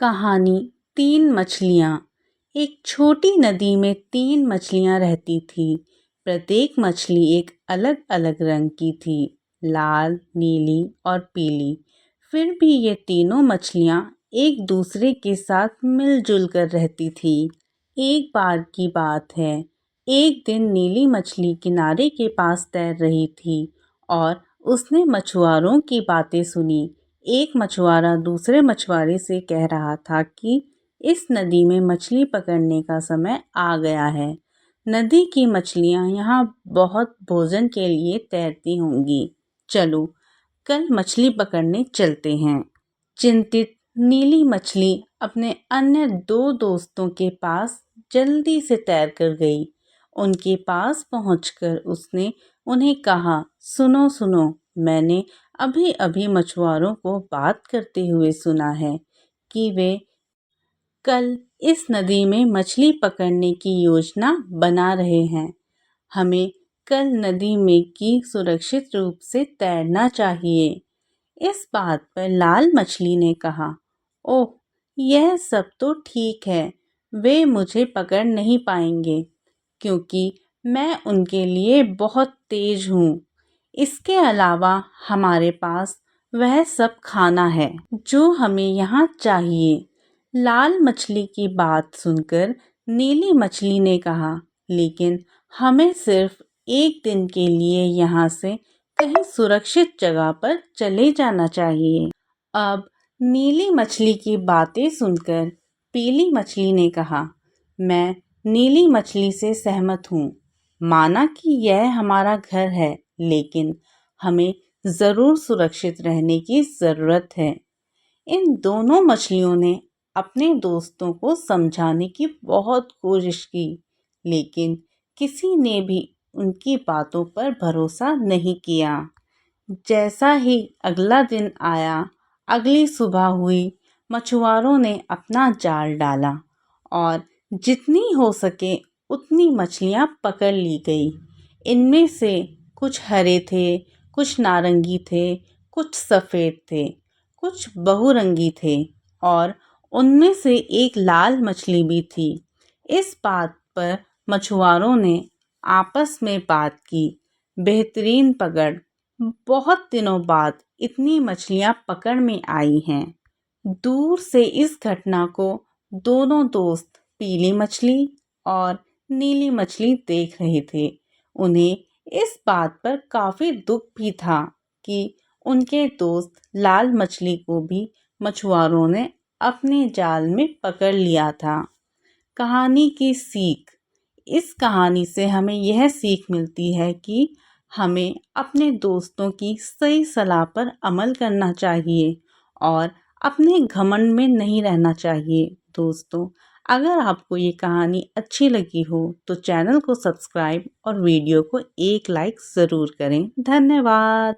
कहानी तीन मछलियाँ। एक छोटी नदी में तीन मछलियाँ रहती थीं। प्रत्येक मछली एक अलग अलग रंग की थी, लाल, नीली और पीली। फिर भी ये तीनों मछलियाँ एक दूसरे के साथ मिलजुल कर रहती थीं। एक बार की बात है, एक दिन नीली मछली किनारे के पास तैर रही थी और उसने मछुआरों की बातें सुनी। एक मछुआरा दूसरे मछुआरे से कह रहा था कि इस नदी में मछली पकड़ने का समय आ गया है। नदी की मछलियाँ यहाँ बहुत भोजन के लिए तैरती होंगी। चलो कल मछली पकड़ने चलते हैं। चिंतित नीली मछली अपने अन्य दो दोस्तों के पास जल्दी से तैर कर गई। उनके पास पहुंचकर उसने उन्हें कहा, सुनो सुनो, मैंने अभी अभी मछुआरों को बात करते हुए सुना है कि वे कल इस नदी में मछली पकड़ने की योजना बना रहे हैं। हमें कल नदी में की सुरक्षित रूप से तैरना चाहिए। इस बात पर लाल मछली ने कहा, ओह, यह सब तो ठीक है, वे मुझे पकड़ नहीं पाएंगे क्योंकि मैं उनके लिए बहुत तेज हूँ। इसके अलावा हमारे पास वह सब खाना है जो हमें यहाँ चाहिए। लाल मछली की बात सुनकर नीली मछली ने कहा, लेकिन हमें सिर्फ एक दिन के लिए यहाँ से कहीं सुरक्षित जगह पर चले जाना चाहिए। अब नीली मछली की बातें सुनकर पीली मछली ने कहा, मैं नीली मछली से सहमत हूँ। माना कि यह हमारा घर है, लेकिन हमें ज़रूर सुरक्षित रहने की ज़रूरत है। इन दोनों मछलियों ने अपने दोस्तों को समझाने की बहुत कोशिश की, लेकिन किसी ने भी उनकी बातों पर भरोसा नहीं किया। जैसा ही अगला दिन आया, अगली सुबह हुई, मछुआरों ने अपना जाल डाला और जितनी हो सके उतनी मछलियाँ पकड़ ली गई। इनमें से कुछ हरे थे, कुछ नारंगी थे, कुछ सफ़ेद थे, कुछ बहुरंगी थे और उनमें से एक लाल मछली भी थी। इस बात पर मछुआरों ने आपस में बात की, बेहतरीन पकड़, बहुत दिनों बाद इतनी मछलियाँ पकड़ में आई हैं। दूर से इस घटना को दोनों दोस्त पीली मछली और नीली मछली देख रहे थे। उन्हें इस बात पर काफ़ी दुख भी था कि उनके दोस्त लाल मछली को भी मछुआरों ने अपने जाल में पकड़ लिया था। कहानी की सीख। इस कहानी से हमें यह सीख मिलती है कि हमें अपने दोस्तों की सही सलाह पर अमल करना चाहिए और अपने घमंड में नहीं रहना चाहिए। दोस्तों, अगर आपको ये कहानी अच्छी लगी हो तो चैनल को सब्सक्राइब और वीडियो को एक लाइक ज़रूर करें। धन्यवाद।